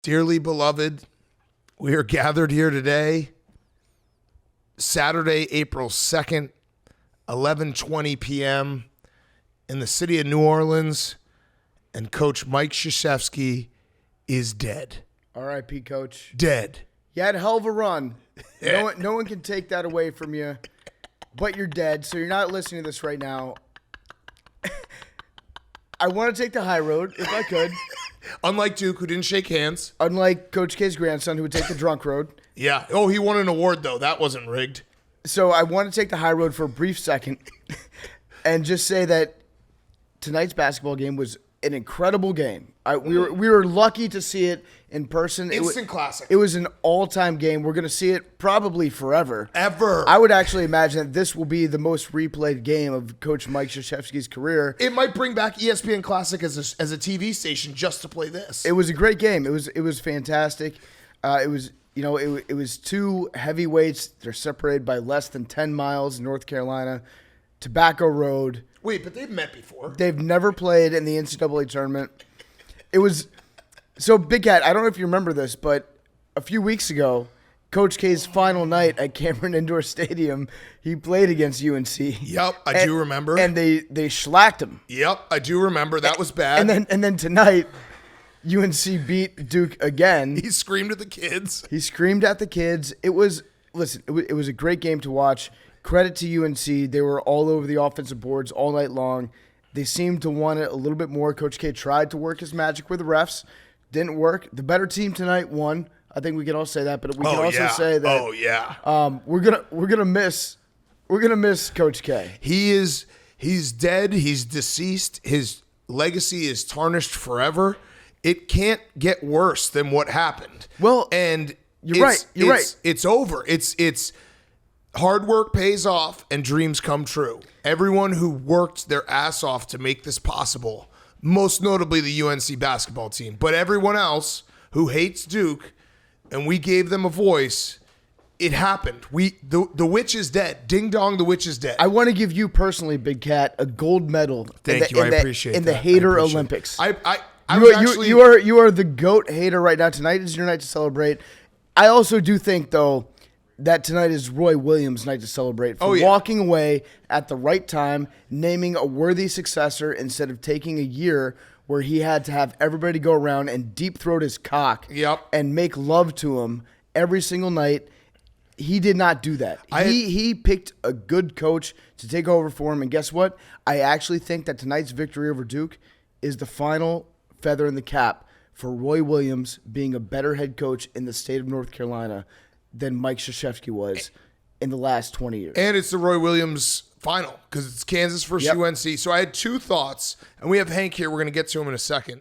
Dearly beloved, we are gathered here today, Saturday, April 2nd, 11:20 p.m. in the city of New Orleans, and Coach Mike Krzyzewski is dead. R.I.P. Coach. Dead. You had a hell of a run. No one can take that away from you, but you're dead, so you're not listening to this right now. I want to take the high road, if I could. Unlike Duke, who didn't shake hands. Unlike Coach K's grandson, who would take the drunk road. Yeah. Oh, he won an award, though. That wasn't rigged. So I want to take the high road for a brief second and just say that tonight's basketball game was an incredible game. We were lucky to see it in person. Instant classic. It was an all-time game. We're going to see it probably forever. Ever. I would actually imagine that this will be the most replayed game of Coach Mike Krzyzewski's career. It might bring back ESPN Classic as a TV station just to play this. It was a great game. It was fantastic. It was two heavyweights. They're separated by less than 10 miles in North Carolina. Tobacco Road. Wait, but they've met before. They've never played in the NCAA tournament. It was so Big Cat. I don't know if you remember this, but a few weeks ago, Coach K's final night at Cameron Indoor Stadium, he played against UNC. Yep, I do remember. And they shellacked him. Yep, I do remember. That was bad. And then tonight, UNC beat Duke again. He screamed at the kids. He screamed at the kids. It was a great game to watch. Credit to UNC. They were all over the offensive boards all night long. They seemed to want it a little bit more. Coach K tried to work his magic with the refs. Didn't work. The better team tonight won. I think we can all say that, but we can also say that we're gonna miss Coach K. He's dead. He's deceased. His legacy is tarnished forever. It can't get worse than what happened. Well, and you're right. It's over. It's hard work pays off and dreams come true. Everyone who worked their ass off to make this possible, most notably the UNC basketball team, but everyone else who hates Duke, and we gave them a voice, it happened. The witch is dead. Ding dong, the witch is dead. I want to give you personally, Big Cat, a gold medal. Thank you. I appreciate that. In the hater Olympics. You are the GOAT hater right now. Tonight is your night to celebrate. I also do think, though, that tonight is Roy Williams' night to celebrate for walking away at the right time, naming a worthy successor instead of taking a year where he had to have everybody go around and deep throat his cock and make love to him every single night. He did not do that. He picked a good coach to take over for him, and guess what? I actually think that tonight's victory over Duke is the final feather in the cap for Roy Williams being a better head coach in the state of North Carolina than Mike Krzyzewski was in the last 20 years. And it's the Roy Williams final because it's Kansas versus UNC. So I had two thoughts, and we have Hank here. We're going to get to him in a second.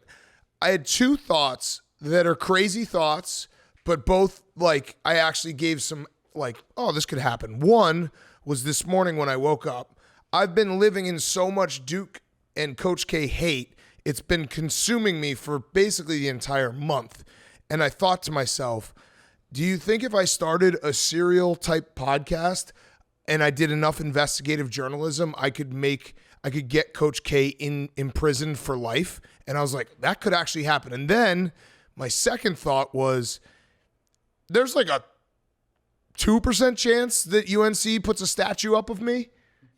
I had two thoughts that are crazy thoughts, but both, I actually gave some, this could happen. One was this morning when I woke up. I've been living in so much Duke and Coach K hate. It's been consuming me for basically the entire month. And I thought to myself, do you think if I started a serial type podcast and I did enough investigative journalism, I could get Coach K imprisoned for life? And I was like, that could actually happen. And then my second thought was, there's a 2% chance that UNC puts a statue up of me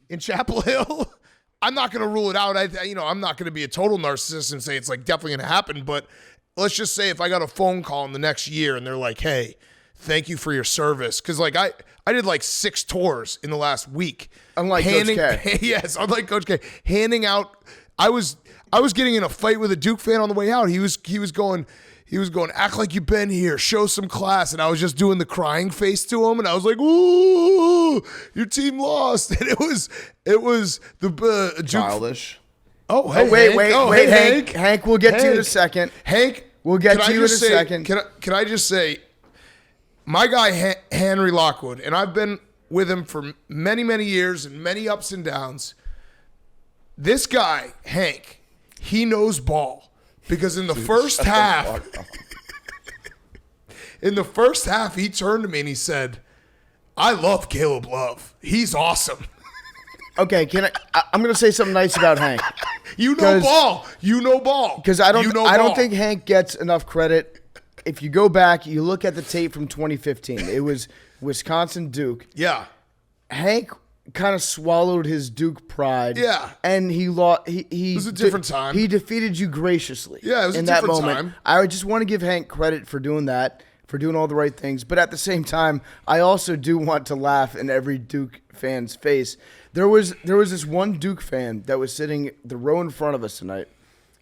in Chapel Hill. I'm not going to rule it out. I'm not going to be a total narcissist and say it's definitely going to happen, but let's just say if I got a phone call in the next year and they're like, hey, thank you for your service. Because I did 6 tours in the last week. Unlike Coach K. Yes, unlike Coach K. Handing out, I was getting in a fight with a Duke fan on the way out. He was going, act like you've been here, show some class. And I was just doing the crying face to him. And I was like, ooh, your team lost. And it was the Duke. Childish. Oh, hey, wait, Hank. Hank, we'll get to you in a second. Hank, we'll get to you in a second. Can I just say, my guy, Henry Lockwood, and I've been with him for many, many years and many ups and downs. This guy, Hank, he knows ball because in the first half, he turned to me and he said, I love Caleb Love. He's awesome. Okay, I'm going to say something nice about Hank. You know ball. Because I don't think Hank gets enough credit if you go back, you look at the tape from 2015. It was Wisconsin-Duke. Yeah. Hank kind of swallowed his Duke pride. Yeah. And he lost. It was a different time. He defeated you graciously. Yeah, it was in a that different moment. time. I just want to give Hank credit for doing that, for doing all the right things. But at the same time, I also do want to laugh in every Duke fan's face. There was this one Duke fan that was sitting the row in front of us tonight,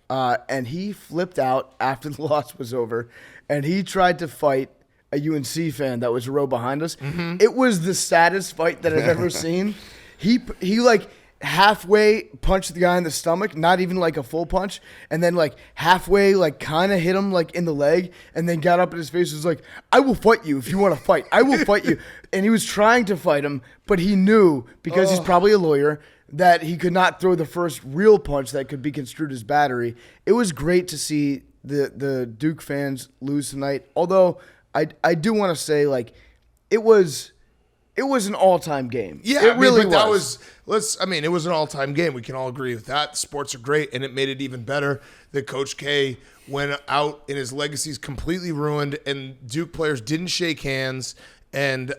and he flipped out after the loss was over, and he tried to fight a UNC fan that was a row behind us. Mm-hmm. It was the saddest fight that I've ever seen. He like halfway punched the guy in the stomach, not even like a full punch, and then like halfway like kind of hit him like in the leg, and then got up in his face and was like, "I will fight you if you want to fight. I will fight you." And he was trying to fight him, but he knew, because he's probably a lawyer, that he could not throw the first real punch that could be construed as battery. It was great to see the Duke fans lose tonight. Although I do want to say, like, it was an all-time game. Yeah, it really was. It was an all-time game. We can all agree with that. Sports are great, and it made it even better that Coach K went out and his legacy's completely ruined, and Duke players didn't shake hands. And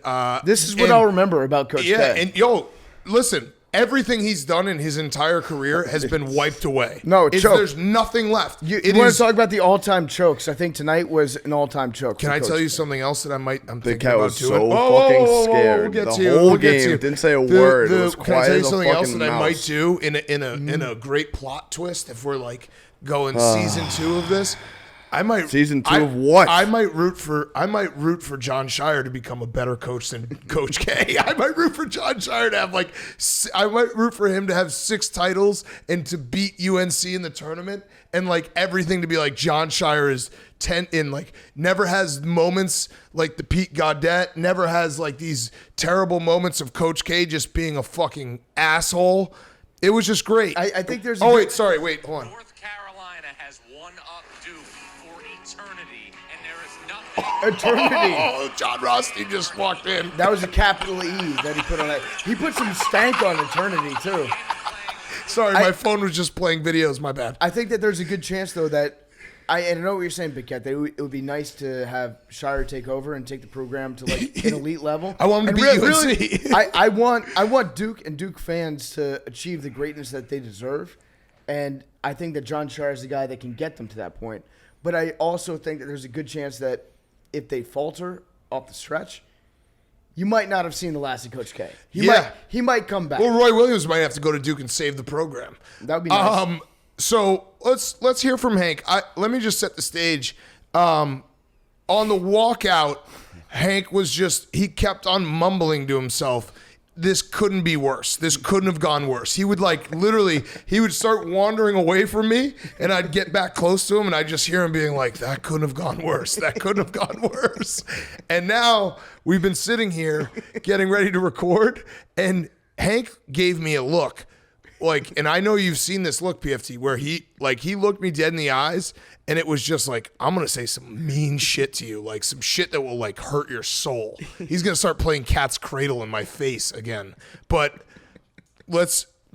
this is what I'll remember about Coach K. Yeah, and listen. Everything he's done in his entire career has been wiped away. There's nothing left. You want to talk about the all-time chokes? I think tonight was an all-time choke. Can I tell you something else that I'm thinking about was doing? so fucking scared. We'll get the to you. whole We'll get game to you. didn't say a word. It was Can I quiet tell you as a something else fucking that I mouse. might do in a great plot twist if we're like going season 2 of this? Season 2 of what? I might root for John Shire to become a better coach than Coach K. I might root for John Shire to have I might root for him to have 6 titles and to beat UNC in the tournament, and like everything to be like John Shire is 10 in, like, never has moments like the Pete Gaudette, never has like these terrible moments of Coach K just being a fucking asshole. It was just great. I think there's. Hold on. North Carolina has one up Duke for eternity, and there is nothing. Eternity. Oh, John Rusty just walked in. That was a capital E that he put on that. He put some stank on eternity too. Sorry, my phone was just playing videos. My bad. I think that there's a good chance though that I know what you're saying, Big Cat. That it would be nice to have Shire take over and take the program to like an elite level. I want him to beat UNC. I want Duke and Duke fans to achieve the greatness that they deserve, and I think that John Shire is the guy that can get them to that point. But I also think that there's a good chance that if they falter off the stretch, you might not have seen the last of Coach K. He might come back. Well, Roy Williams might have to go to Duke and save the program. That would be nice. So let's hear from Hank. Let me just set the stage. On the walkout, Hank he kept on mumbling to himself, "This couldn't be worse. This couldn't have gone worse." He would he would start wandering away from me, and I'd get back close to him, and I'd just hear him being like, "That couldn't have gone worse. That couldn't have gone worse." And now we've been sitting here getting ready to record, and Hank gave me a look. And I know you've seen this look, PFT, where he looked me dead in the eyes, and it was just like, I'm going to say some mean shit to you, like some shit that will like hurt your soul. He's going to start playing Cat's Cradle in my face again. But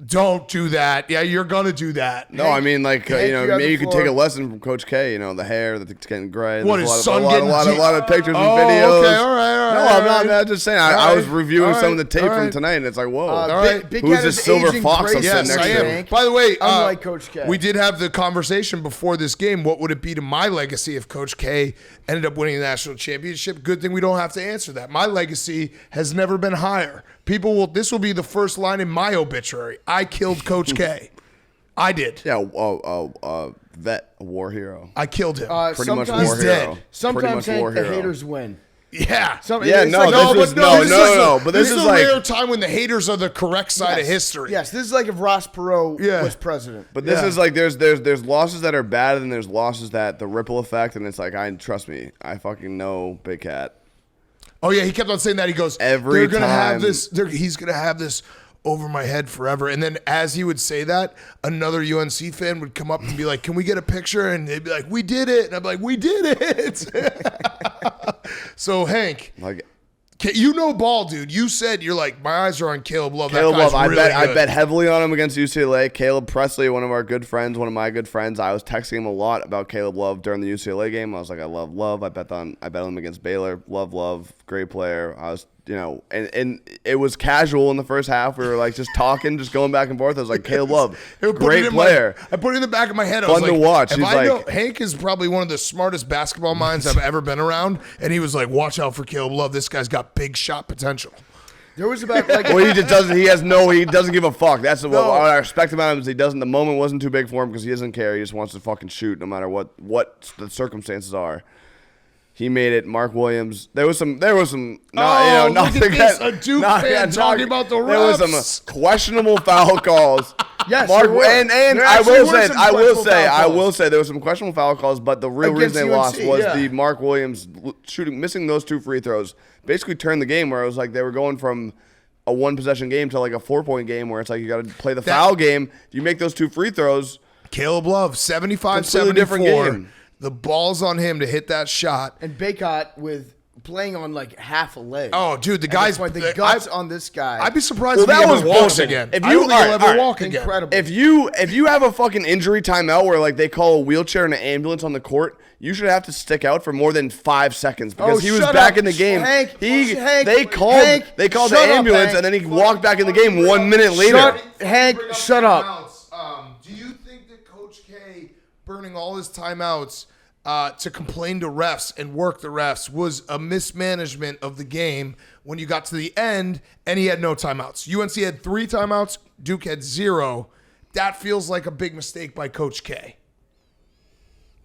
don't do that. Yeah, you're going to do that. No, I mean, like, maybe you could take a floor. lesson from Coach K. The hair that's getting gray. What, There's his a son lot getting a lot of pictures and Oh, videos. okay, all right. No, I'm not. I'm just saying. I was reviewing some of the tape all from right. tonight, and it's like, whoa. All right. Big Who's Cat this is silver aging fox I'm sitting gracefully, next Yes, I to? am. Hank. By the way, Unlike Coach K. we did have the conversation before this game. What would it be to my legacy if Coach K ended up winning the national championship? Good thing we don't have to answer that. My legacy has never been higher. This will be the first line in my obituary. I killed Coach K. I did. Yeah, vet, a war hero. I killed him. Pretty much sometimes- war He's hero. dead. Pretty Sometimes much Hank, war the hero. haters win. Yeah. Yeah, no, this is This but this is is a like, rare time when the haters are the correct side of history. Yes, this is like if Ross Perot Yeah. was president. but this Yeah. is like there's losses that are bad, and there's losses that the ripple effect, and it's like trust me, I fucking know Big Cat. Oh yeah, he kept on saying that. He goes, Every they're gonna have time. this. He's gonna have this over my head forever. And then as he would say that, another UNC fan would come up and be like, "Can we get a picture?" And they'd be like, "We did it." And I'd be like, "We did it." So Hank, Like You know ball, dude. You said you're like, my eyes are on Caleb Love. Caleb that guy's Love. really good. I bet heavily on him against UCLA. Caleb Presley, one of our good friends, one of my good friends. I was texting him a lot about Caleb Love during the UCLA game. I was like, I love Love. I bet on him against Baylor. Love, great player. I was, and it was casual in the first half. We were like just talking, just going back and forth. I was like, Caleb Love, great player. I put it in the back of my head. I Fun was to like, watch. If He's I know, like- Hank is probably one of the smartest basketball minds I've ever been around, and he was like, watch out for Caleb Love. This guy's got big shot potential. There was about like Well, he just doesn't. He doesn't give a fuck. That's what I respect about him is he doesn't. The moment wasn't too big for him because he doesn't care. He just wants to fucking shoot no matter what the circumstances are. He made it. Mark Williams. There was some. Look at this. A Duke fan talking about the refs. There was some questionable foul calls. Yes, Mark, there were. and There I actually will were say, some I will questionable say, foul I calls. will say there was some questionable foul calls, but the real Against reason they lost UNC, was yeah. the Mark Williams missing those 2 free throws. Basically turned the game where it was like they were going from a 1-possession game to like a 4-point game where it's like you got to play the foul game. If you make those 2 free throws, Caleb Love, 75-74. Completely different game. The ball's on him to hit that shot. and Baycott with playing on like half a leg. Oh, dude, the At guy's this point, the guts on this guy. I'd be surprised Well, if he that ever was walks bullshit. again. If I you- don't think he'll all ever right, walk again. incredible. if you have a fucking injury timeout where like they call a wheelchair and an ambulance on the court, you should have to stick out for more than 5 seconds because he was shut back up. in the game. Hank, Hank, they called Hank, the shut up, ambulance Hank. and then he walked back in the game 1 minute later. Hank, shut up. Do you think that Coach K burning all his timeouts to complain to refs and work the refs was a mismanagement of the game when you got to the end and he had no timeouts? UNC had 3 timeouts. Duke had 0. That feels like a big mistake by Coach K.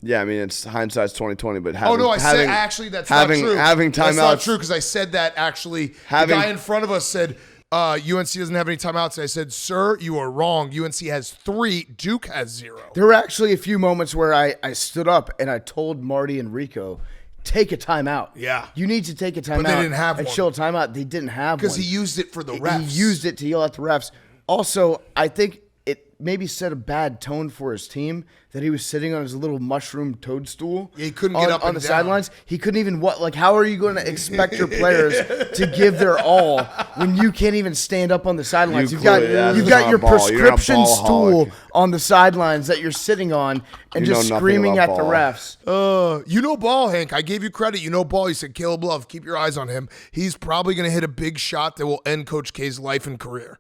Yeah, I mean it's hindsight's 2020, but Said actually that's not true. Having That's not timeouts. true because I said that actually. The Having- guy in front of us said UNC doesn't have any timeouts. And I said, sir, you are wrong. UNC has 3. Duke has 0. There were actually a few moments where I stood up and I told Marty and Rico, take a timeout. Yeah. You need to take a timeout. they didn't have and one. show a timeout. They didn't have one. Because he used it for the refs. He used it to yell at the refs. Also, I think it maybe set a bad tone for his team that he was sitting on his little mushroom toadstool. Yeah, he couldn't get up on and the down. sidelines. He couldn't even how are you going to expect your players to give their all when you can't even stand up on the sidelines? You've got your ball. You're not a prescription ball-holic. stool on the sidelines that you're sitting on and You just know nothing screaming at about the ball. refs. You know ball, Hank. I gave you credit. You know ball. You said Caleb Love. Keep your eyes on him. He's probably going to hit a big shot that will end Coach K's life and career.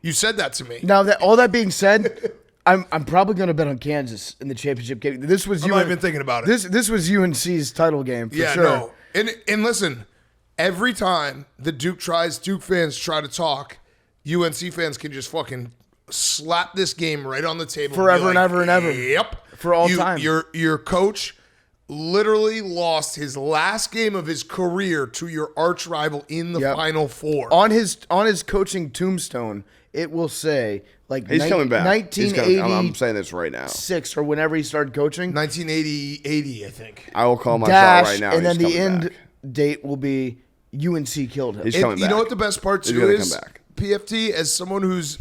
You said that to me. Now that all that being said, I'm probably going to bet on Kansas in the championship game. This was I'm not even thinking about it. This was UNC's title game for Yeah, sure. no. And listen, every time the Duke fans try to talk, UNC fans can just fucking slap this game right on the table. Forever be and ever and ever. Yep. For all time. Your coach literally lost his last game of his career to your arch rival in the Yep. Final Four. On his coaching tombstone, it will say like He's coming back. 1986 I'm saying this right now. or whenever he started coaching. 1980, I think. I will call my Dash, shot right now. and then He's the coming end back. date will be UNC killed him. He's And coming you back. know what the best part He's too gonna is? come back. PFT, as someone who's,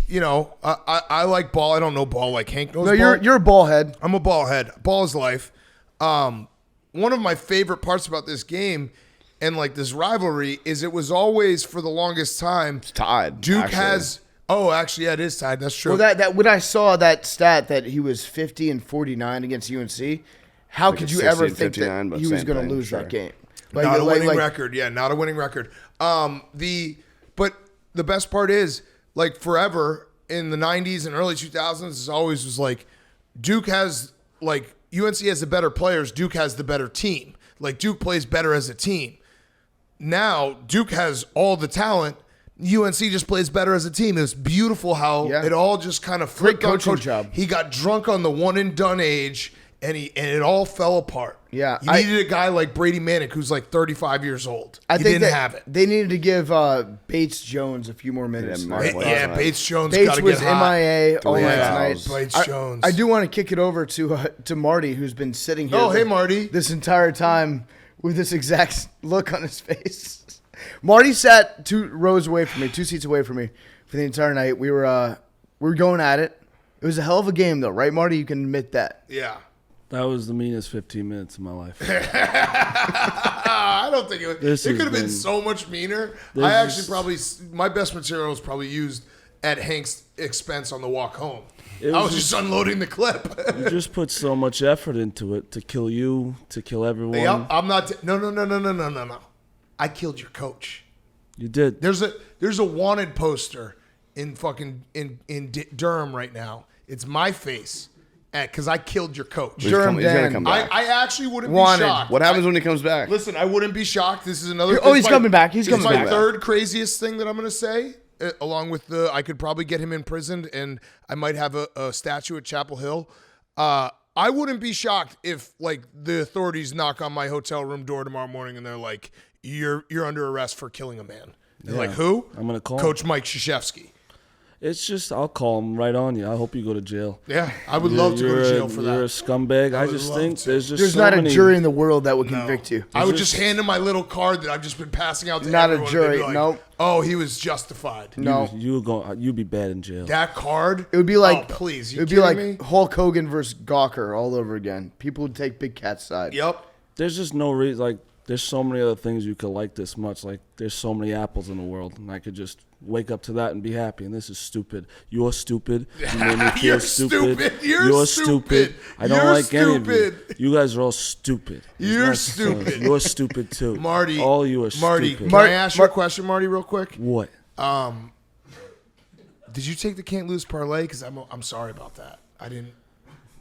I like ball. I don't know ball like Hank knows No, ball. you're a ball head. I'm a ball head. Ball is life. One of my favorite parts about this game and like this rivalry is it was always for the longest time. It's tied. Duke actually. has. Oh, actually, yeah, it is tied. That's true. Well, that when I saw that stat that he was 50-49 against UNC, how Like could a you ever 60 think 59, that but he was same going to thing, lose sure. that game? Not a winning record. Yeah, not a winning record. But the best part is like forever in the 90s and early 2000s, it always was like Duke has like UNC has the better players. Duke has the better team. Like Duke plays better as a team. Now Duke has all the talent. UNC just plays better as a team. It was beautiful how Yeah. it all just kind of flipped Great on coaching Coach. job. He got drunk on the one and done age, and it all fell apart. Yeah, you needed a guy like Brady Manick who's like 35 years old. I He think didn't that have it. They needed to give Bates Jones a few more minutes. Yeah, tonight. Mark Yeah, last Bates Jones Bates got to was get hot. MIA all night Yeah. tonight. Bates Jones. I do want to kick it over to Marty, who's been sitting here. Oh, hey, Marty. This entire time with this exact look on his face. Marty sat 2 rows away from me, 2 seats away from me for the entire night. We were going at it. It was a hell of a game, though, right, Marty? You can admit that. Yeah. That was the meanest 15 minutes of my life. I don't something. It could have been so much meaner. I actually probably my best material was probably used at Hank's expense on the walk home. I was just unloading the clip. You just put so much effort into it to kill you, to kill everyone. Yep, I'm not. No. I killed your coach. You did. There's a wanted poster in fucking in Durham right now. It's my face because I killed your coach. He's gonna come back. I actually wouldn't Wanted. be shocked. What happens when he comes back? Listen, I wouldn't be shocked. This is another. He's coming back. He's coming my back. third craziest thing that I'm going to say, along with I could probably get him imprisoned, and I might have a statue at Chapel Hill. I wouldn't be shocked if like the authorities knock on my hotel room door tomorrow morning and they're like, "You're under arrest for killing a man." They're like, "Who?" I'm gonna call Coach Mike Krzyzewski. It's just, I'll call him right on you. I hope you go to jail. Yeah, I would love to go to jail for that. You're a scumbag. I would just love think to. there's not many, a jury in the world that would convict you. I would just hand him my little card that I've just been passing out to Not a everyone. jury, They'd be like, nope. Oh, he was justified. No. You'd be bad in jail. That card. It would be like, oh, please. It would be like Hulk Hogan versus Gawker all over again. People would take Big Cat's side. Yep. There's just no reason. Like, there's so many other things you could like this much. Like, there's so many apples in the world, and I could just wake up to that and be happy. And this is stupid. You're stupid. You made me feel You're stupid. stupid. You're stupid. I don't You're like any of you. stupid. You guys are all stupid. It's You're not stupid. fun. You're stupid too. Marty. All you are Marty, stupid. can I ask you a question, Marty, real quick? What? Did you take the can't lose parlay? Because I'm sorry about that. I didn't.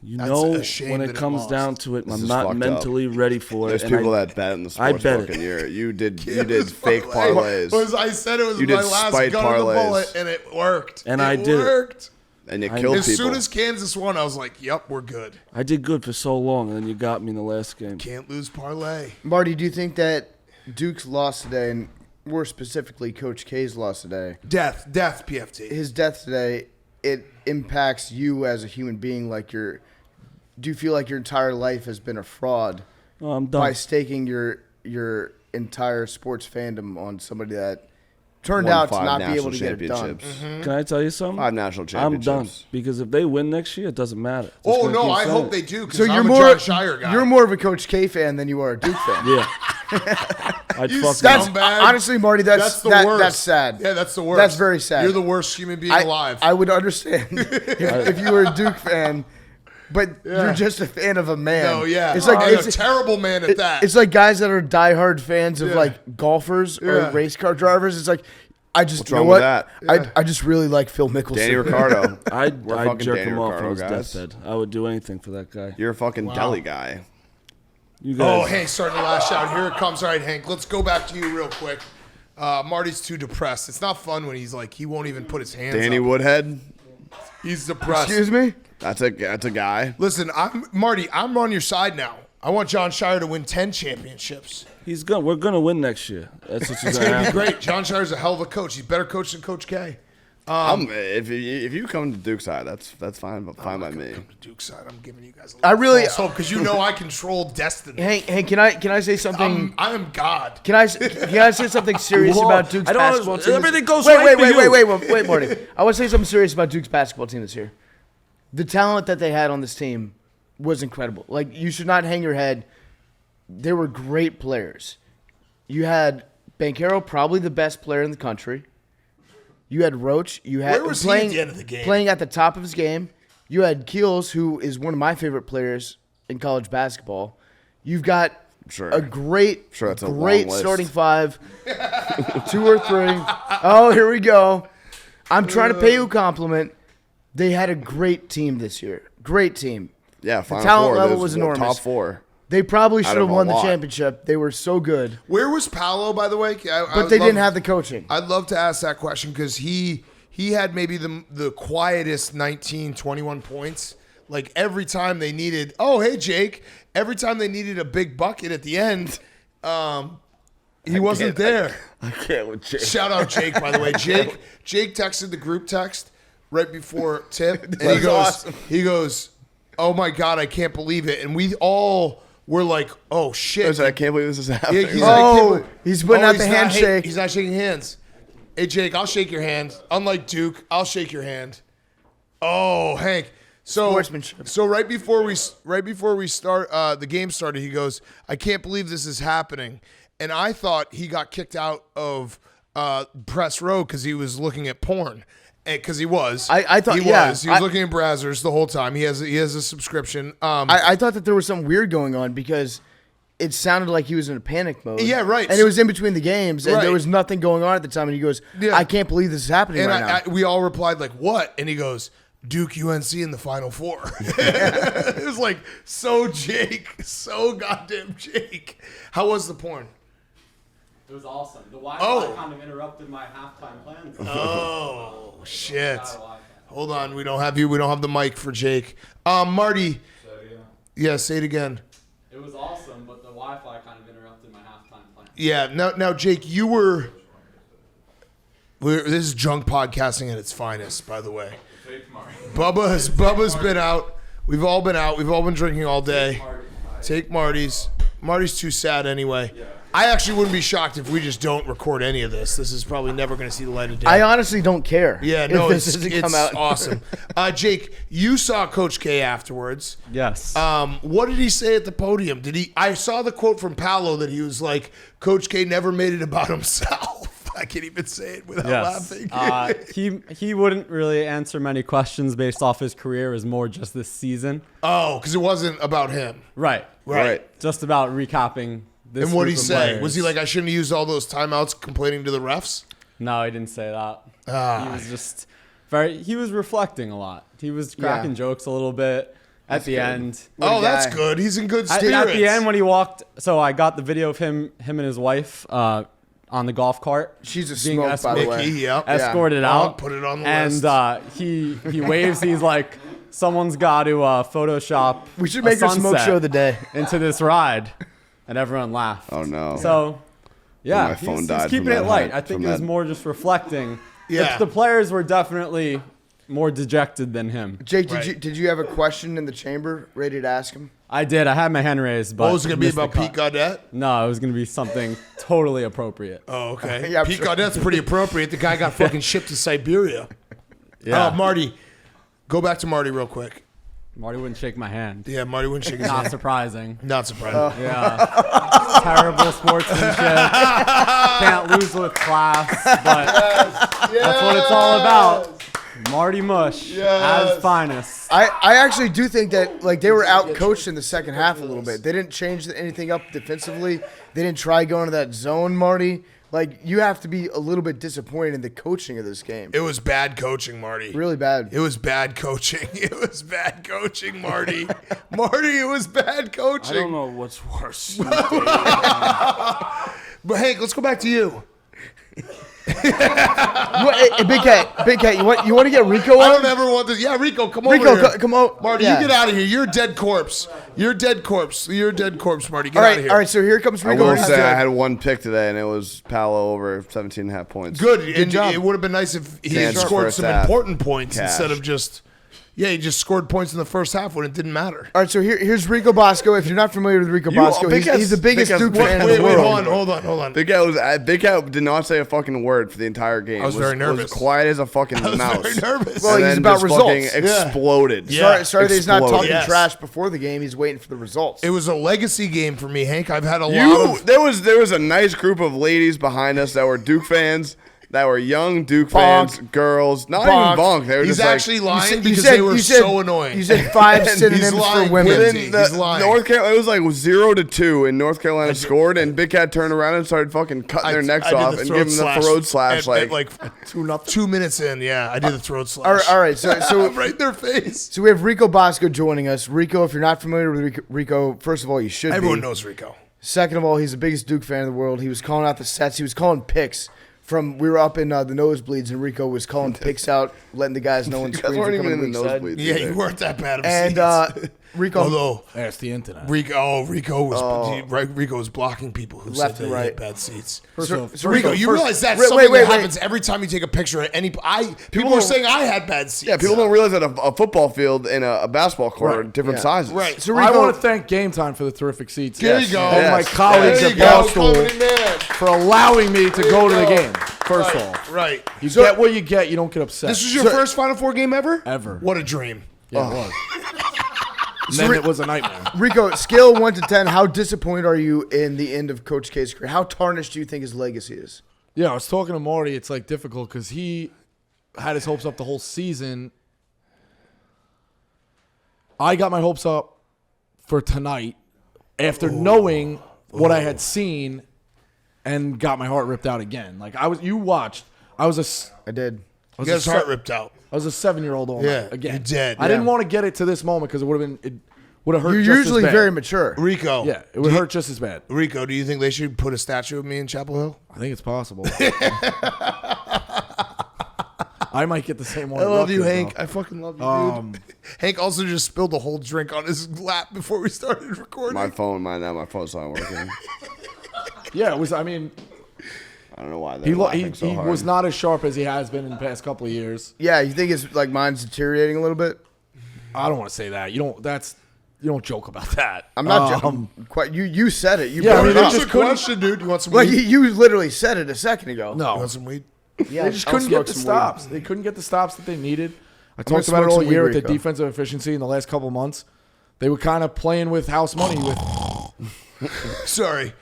You That's know, a shame when that it it comes lost. down to it, I'm is not fucked mentally ready for it. There's and people that bet in the I sports bet book, it. and you did fake parlays. I said it was You my did last spite gun of the parlays. bullet, and it worked. And it I did it. worked. And you killed As people. soon as Kansas won, I was like, "Yep, we're good." I did good for so long, and then you got me in the last game. Can't lose parlay. Marty, do you think that Duke's loss today, and more specifically Coach K's loss today, Death, PFT. his death today, it impacts you as a human being? Like do you feel like your entire life has been a fraud Oh, I'm done. by staking your entire sports fandom on somebody that turned Won out to 5 not be able national to get it done? championships. Can I tell you something? 5 national I'm done. championships. Because if they win next year, it doesn't matter. Just Oh gonna no, keep I saying hope it. they do. Because So I'm you're a more John Shire guy. you're more of a Coach K fan than you are a Duke fan. Yeah. I'd You fuck scumbag. them. That's honestly, Marty. That's the worst. That's sad. Yeah, that's the worst. That's very sad. You're the worst human being alive. I would understand if you were a Duke fan, but you're just a fan of a man. no, yeah. It's like I'm it's a terrible man at that. It's like guys that are diehard fans of like golfers or Yeah. race car drivers. It's like I just What's you know wrong what? with that? I just really like Phil Mickelson. Danny Ricardo. I'd We're fucking jerk Danny him off Ricardo, on his guys. deathbed. I would do anything for that guy. You're a fucking deli guy. You Oh, guys. Hank's starting to lash out. Here it comes. All right, Hank, let's go back to you real quick. Marty's too depressed. It's not fun when he's like, he won't even put his hands Danny up. Woodhead. He's depressed. Excuse me. That's a guy. Listen, Marty, I'm on your side now. I want John Shire to win 10 championships. We're gonna win next year. That's what's It's gonna going to be happen. great. John Shire's a hell of a coach. He's a better coach than Coach K. If you come to Duke's side, that's fine. Fine by me. Come to Duke's side. I'm giving you guys a I really- because you know I control destiny. Hey, can I say something? I am God. Can I say something serious Whoa, about Duke's I don't- basketball team? everything goes wait, right for you. wait, Marty. I want to say something serious about Duke's basketball team this year. The talent that they had on this team was incredible. Like, you should not hang your head. They were great players. You had Banchero, probably the best player in the country. You had Roach. You had Where was he at the end of the game? playing at the top of his game. You had Keels, who is one of my favorite players in college basketball. You've got Sure. a great, Sure, that's a great long list. starting five, 2 or 3. Oh, here we go. I'm trying to pay you a compliment. They had a great team this year. Great team. Yeah, The Final talent Four. level There's was one enormous. Top 4. They probably should Out have of a won the lot. championship. They were so good, Where was Paolo, by the way? but they didn't have the coaching. I'd love to ask that question because he had maybe the quietest 19, 21 points. Like every time they needed, oh, hey, Jake. Every time they needed a big bucket at the end, he wasn't there. I can't with Jake. Shout out Jake, by the way. Jake texted the group text right before tip. And he goes, oh, my God, I can't believe it. And we all were like, oh, shit. I can't believe this is happening. He's like, I can't believe- he's putting out the he's not- handshake. He's not shaking hands. Hey, Jake, I'll shake your hand. Unlike Duke, I'll shake your hand. Oh, Hank. So, Sportsmanship. so right before we start, the game started. He goes, "I can't believe this is happening." and I thought he got kicked out of press row because he was looking at porn. Because he was. I thought he was. He was looking at Brazzers the whole time. He has a subscription. I thought that there was something weird going on because it sounded like he was in a panic mode. Yeah, right. And it was in between the games, and Right. there was nothing going on at the time. And he goes, I can't believe this is happening and right now. we all replied like, "What?" And he goes, "Duke UNC in the Final Four." It was like so Jake, so goddamn Jake. How was the porn? It was awesome. The Wi-Fi kind of interrupted my halftime plans. Oh shit! Hold on, we don't have you. We don't have the mic for Jake. Marty. Yeah, say it again. It was awesome, but the Wi-Fi kind of interrupted my halftime plans. Yeah. Now, Jake, you were. This is drunk podcasting at its finest, by the way. Bubba's been out. We've all been out. We've all been drinking all day. Take Marty's. Marty's too sad anyway. I actually wouldn't be shocked if we just don't record any of this. This is probably never going to see the light of day. I honestly don't care. Yeah, no, if it's this doesn't come out. awesome. Jake, you saw Coach K afterwards. Yes. What did he say at the podium? I saw the quote from Paolo that he was like, Coach K never made it about himself. I can't even say it without laughing. He wouldn't really answer many questions based off his career. It was more just this season. Oh, because it wasn't about him. Right. Just about recapping this. And what did he group of say? players. Was he like, I shouldn't have used all those timeouts complaining to the refs? No, he didn't say that. He was just he was reflecting a lot. He was cracking jokes a little bit at the end. That's good. He's in good spirits. At the end when he walked, so I got the video of him and his wife on the golf cart. She's a being smoke, by the way. escorted out. Put it on the list. And he waves. He's like, someone's got to Photoshop. We should make a smoke show of the day into this ride, and everyone laughed. Oh no! So yeah, my phone died he's keeping from it that light. hype- I think from it was that. more just reflecting. Yeah. The players were definitely more dejected than him. Jake, did you have a question in the chamber ready to ask him? I did. I had my hand raised, but Was it going to be missed the about Pete cut. Gaudette? No, it was going to be something totally appropriate. Oh, okay. Yeah, I'm Pete sure. Gaudette's pretty appropriate. The guy got fucking shipped to Siberia. Yeah. Marty. Go back to Marty real quick. Marty wouldn't shake my hand. Yeah, Marty wouldn't shake his Not hand. surprising. Not surprising. Yeah. Terrible sportsmanship. Can't lose with class, but that's what it's all about. Marty Mush at his finest. I actually do think that they were out coached in the second half a little bit. They didn't change anything up defensively. They didn't try going to that zone, Marty. You have to be a little bit disappointed in the coaching of this game. It was bad coaching, Marty. Really bad. It was bad coaching. It was bad coaching, Marty. Marty, it was bad coaching. I don't know what's worse. But Hank, let's go back to you. Hey, Big Cat, you want to get Rico I on? don't ever want this. Yeah, Rico, come over Rico, here. come on. Marty, Yeah. you get out of here. You're a dead corpse. You're a dead corpse. You're a dead corpse, Marty. Get All out right, of here. all right. So here comes I Rico. will say I had one pick today, and it was Paolo over 17.5 points. Good. job. It would have been nice if he had Kansas scored first some half. important points Cash. instead of just. Yeah, he just scored points in the first half when it didn't matter. All right, so here's Rico Bosco. If you're not familiar with Rico Bosco, Big he's the biggest Cat's- Duke Wait, fan in Wait, the wait, world. hold on. Big Cat did not say a fucking word for the entire game. I was very nervous. Was quiet as a fucking I was mouse. very nervous. Well, And he's then about just fucking results. Exploded. Yeah. Sorry that he's not Exploded. talking Yes. trash before the game. He's waiting for the results. It was a legacy game for me, Hank. I've had a lot of. There was a nice group of ladies behind us that were Duke fans, that were young Duke fans, girls. Not Bonk. even bonk. They were He's just actually like, lying because they were so annoying. You said 5 synonyms for lying. women. Within- Within He's lying. North Carolina, it was like 0-2, and North Carolina scored, and Big Cat turned around and started fucking cutting their necks I did off the and throat giving them the throat slash. at Like 2 minutes in. Yeah, I did the throat slash. All right, so right in their face. So we have Rico Bosco joining us. Rico, if you're not familiar with Rico, first of all, you should Everyone be. knows Rico. Second of all, he's the biggest Duke fan in the world. He was calling out the sets. He was calling picks. We were up in the nosebleeds, and Rico was calling picks out, letting the guys know when you guys screens were weren't even coming in to the the side. nosebleeds. Yeah, either. you weren't that bad of a And seat. Rico, Although That's the internet. Rico was blocking people who Left said and they right. had bad seats. so Rico, you first- realize that's wait, something wait, that wait. happens every time you take a picture at any. People don't- are saying I had bad seats. Yeah, people don't realize that a football field and a basketball court are Right. different Yeah. sizes. Right. So I Rico, want to thank Game Time for the terrific seats. There you go. And my Yes. colleagues There at you go, Barstool comedy man. for allowing me to go to the go. game. First off, Right. you get what you get. You don't get upset. This was your first Final Four game ever? Ever. What a dream. Yeah, it was. And then it was a nightmare. Rico, scale 1 to 10, how disappointed are you in the end of Coach K's career? How tarnished do you think his legacy is? Yeah, I was talking to Marty. It's like difficult because he had his hopes up the whole season. I got my hopes up for tonight after knowing what I had seen and got my heart ripped out again. Like you watched. I did. He got his heart ripped out. I was a 7-year-old all Yeah, night again. you did. I didn't want to get it to this moment because it would have hurt. You're just usually as bad. very mature. Rico. Yeah, it would hurt just as bad. Rico, do you think they should put a statue of me in Chapel Hill? I think it's possible. I might get the same one. I love you, Rutgers, Hank. though. I fucking love you, dude. Hank also just spilled the whole drink on his lap before we started recording. My phone's not working. Yeah, it was. I mean, I don't know why he they're laughing so he hard. was not as sharp as he has been in the past couple of years. Yeah, you think his mine's deteriorating a little bit? I don't want to say that. You don't joke about that. I'm not quite. You said it. You Yeah, I brought mean, it they up. just That's a question, dude. You want some Like weed? you literally said it a second ago. No, You want some weed? Yeah, they just I'll couldn't smoke get the some weed. stops. They couldn't get the stops that they needed. I gonna talked about it smoke all some year weed, with the Rico. defensive efficiency in the last couple months. They were kind of playing with house money. Sorry.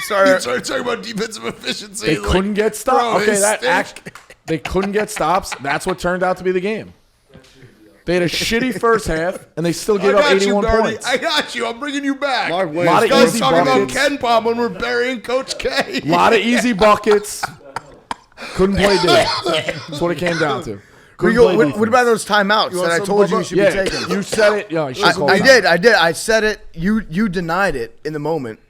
Sorry. You started talking about defensive efficiency. They like, couldn't get bro, stops. Okay, his that stink. they couldn't get stops. That's what turned out to be the game. They had a shitty first half, and they still I gave up got you, 81 Darty. points. I got you. I'm bringing you back. Mark Williams. Lot of Guys easy talking about buckets. Ken Palm when we're burying Coach K. A lot of easy buckets. Couldn't play D. That's what it came down to. Couldn't Rico, play what defense. about those timeouts want that I some told you Bubba? you should be Yeah, taking? you said it. Yeah, you should call I it. did. I said it. You denied it in the moment.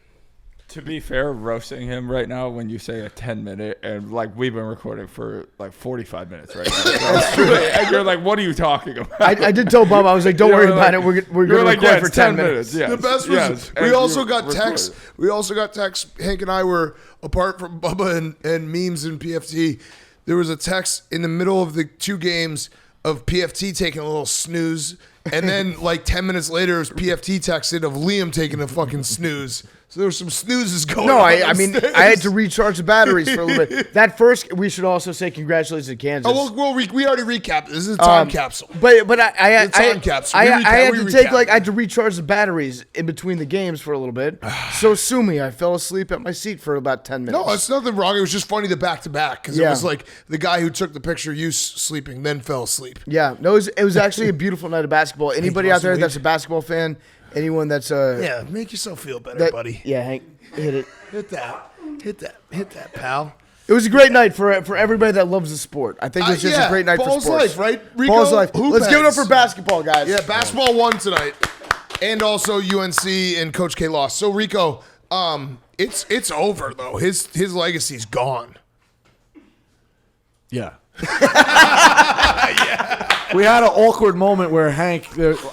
To be fair, roasting him right now when you say a 10-minute and like we've been recording for like 45 minutes right now. That's true. And you're like, what are you talking about? I did tell Bob, I was like, don't You worry were about like- it. We're you were going to like, record yeah, for 10 minutes. minutes. Yes, The best was yes. we And also you got recorded. texts. We also got texts. Hank and I were apart from Bubba and memes and PFT. There was a text in the middle of the two games of PFT taking a little snooze, and then like 10 minutes later, it was PFT texted of Liam taking a fucking snooze. So there were some snoozes going No, on. I mean, upstairs. I had to recharge the batteries for a little bit. That first, we should also say congratulations to Kansas. Oh, well, we already recapped. This is a time capsule. But I It's time capsule. I We had recap- to we take recap. I had to recharge the batteries in between the games for a little bit. So sue me. I fell asleep at my seat for about 10 minutes. No, it's nothing wrong. It was just funny the back to back because it Yeah. was like the guy who took the picture, you sleeping, then fell asleep. Yeah, no, it was actually a beautiful night of basketball. Anybody out there that's a basketball fan, anyone that's Yeah, make yourself feel better, that, buddy. yeah, Hank, hit it. Hit that, pal. It was a great night for everybody that loves the sport. I think it was just yeah, a great night for Ball's sports. life, right? Rico, Ball's life. hoop Let's give it up heads. for basketball, guys. Yeah, basketball won tonight, and also UNC and Coach K lost. So Rico, it's over though. His legacy's gone. Yeah. We had an awkward moment where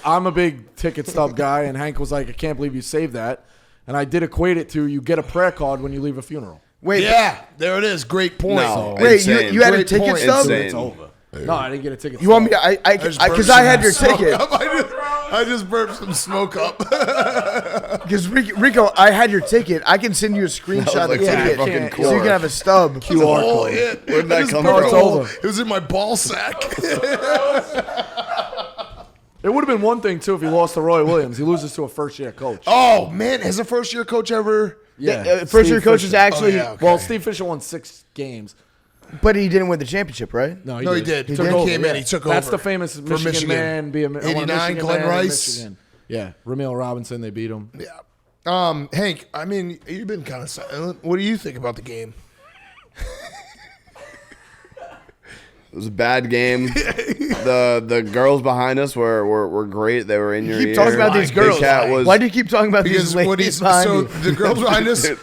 I'm a big ticket stub guy, and Hank was like, I can't believe you saved that. And I did equate it to you get a prayer card when you leave a funeral. Wait, Yeah, there it is. Great point. No, wait, insane. you had a Great ticket point. stub? Insane. It's over. No, I didn't get a ticket You want me? stub. Because I had your ticket. I just burped some smoke up. Because Rico, I had your ticket. I can send you a screenshot of the like ticket, fucking so you can have a stub. QR Oh, code. yeah. Where'd that come burped from? a hole. It's over. It was in my ball sack. It would have been one thing, too, if he lost to Roy Williams. He loses to a first-year coach. Oh man, has a first year coach ever? Yeah. First year Steve coach is Fisher. actually, Oh, yeah, okay. Well, Steve Fisher won 6 games. but he didn't win the championship, right? No, No, he did. He Took did. over, Came in, yeah. he took That's over the famous for Michigan, Michigan. man. Be a, I want a 89, Michigan Glenn man in Rice. Michigan. Yeah, Ramil Robinson, they beat him. Yeah. Hank, I mean, you've been kind of silent. What do you think about the game? It was a bad game. The girls behind us were great. They were in your You ear. keep talking about these Big girls. Cat was, Why do you keep talking about Because these what ladies he's behind so me? the girls behind us were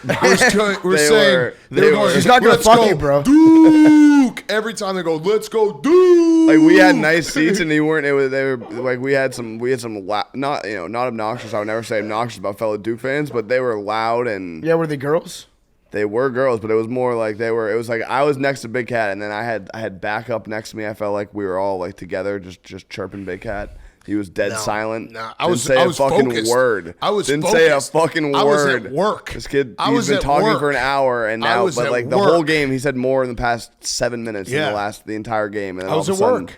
They saying were- they they were going, were- She's not gonna "Let's fuck go you, bro." Duke every time they go, let's go Duke. like we had nice seats and they weren't. They were like we had some not obnoxious. I would never say obnoxious about fellow Duke fans, but they were loud and Yeah, were they girls? they were girls. But it was more like they were. It was like I was next to Big Cat and then I had backup next to me. I felt like we were all like together, just chirping Big Cat. He was dead silent. No, Didn't say a fucking focused. word. I was Didn't focused. say a fucking word. I was at work. This kid, I he's was been at talking work. for an hour and I now, was but at like the whole work. game, he said more in the past 7 minutes Yeah. than the entire game. And then I was all of at a sudden, work.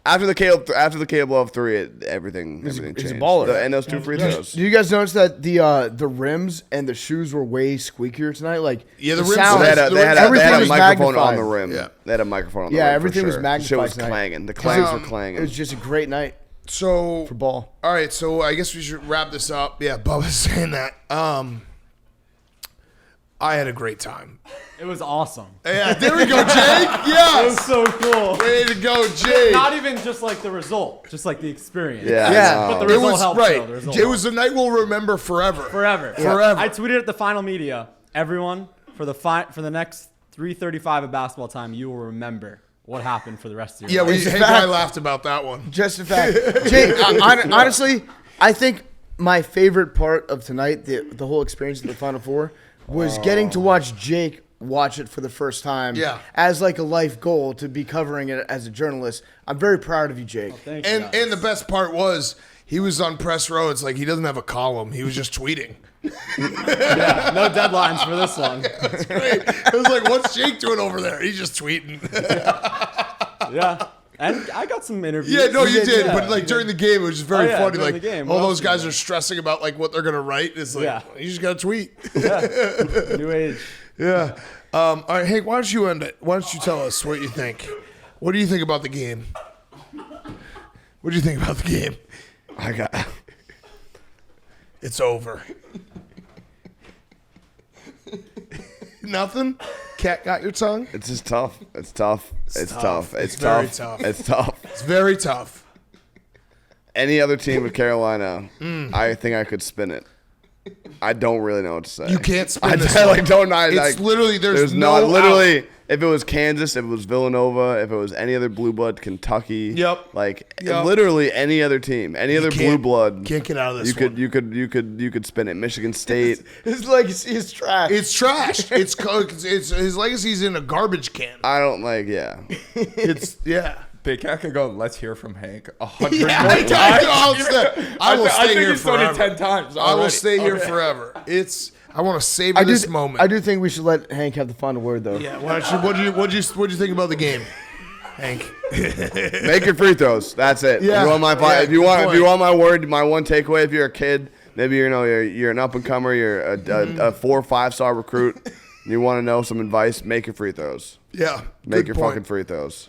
After the Caleb Love 3, everything changed. He's a baller. And those 2 free throws. Do you guys notice that the rims and the shoes were way squeakier tonight? Like Yeah, the rims- sound, They had a everything was microphone on magnified. the rim. Yeah. They had a microphone on the rim. Yeah, everything for was sure. magnified Shit was tonight. clanging. The clangs were clanging. It was just a great night So for ball. All right, so I guess we should wrap this up. Yeah, Bubba's saying that. I had a great time. It was awesome. Yeah, there we go, Jake. It Yes. was so cool. Way to go, Jake. Not even just like the result, just like the experience. Yeah. But the It result was helped. right. Though. The result It was a night we'll remember forever. forever. Forever. I tweeted at the final media, everyone, for the next 3:35 of basketball time, you will remember what happened for the rest of your life. Hank and I laughed about that one. Just a fact. Jake, honestly, I think my favorite part of tonight, the whole experience of the Final Four, was getting to watch Jake watch it for the first time. Yeah. As like a life goal to be covering it as a journalist. I'm very proud of you, Jake. Thank you, guys. And the best part was he was on press row. It's like he doesn't have a column. He was just tweeting. Yeah, no deadlines for this one. That's great. It was like, what's Jake doing over there? He's just tweeting. Yeah. And I got some interviews. Yeah, no, you did. Yeah, But like during the game, it was just very Oh, yeah, funny. during Like the game. all What those else guys is are stressing about like what they're gonna write. It's like Yeah. you just gotta tweet. New age. Yeah. All right, Hank, why don't you end it? Why don't you tell us what you think? What do you think about the game? What do you think about the game? It's over. Nothing? Cat got your tongue? It's just tough. It's tough. It's tough. It's It's very tough. tough. It's tough. It's very tough. Any other team with Carolina, I think I could spin it. I don't really know what to say. You can't spin I this like one. don't. I It's like, literally there's not no literally. out. If it was Kansas, if it was Villanova, if it was any other blue blood, Kentucky. Yep. Like Yep. literally any other team, any other blue blood. Can't get out of this You could one. you could spin it. Michigan State. His legacy is trash. It's trash. It's his legacy's in a garbage can. I don't like. Yeah. It's yeah. Big Cat could go, let's hear from Hank 100 Yeah, more I times. will I stay think here he's done it forever. 10 times I will already. stay here Okay. forever. I want to savor this moment. I do think we should let Hank have the final word, though. Yeah. Why don't you? What do you think about the game, Hank? Make your free throws. That's it. Yeah. If you want my Yeah, if you good want point. if you want my word, my one takeaway. If you're a kid, maybe you're an up and comer, you're a 4 or 5 star recruit, and you want to know some advice, make your free throws. Yeah. Make good your point. fucking free throws.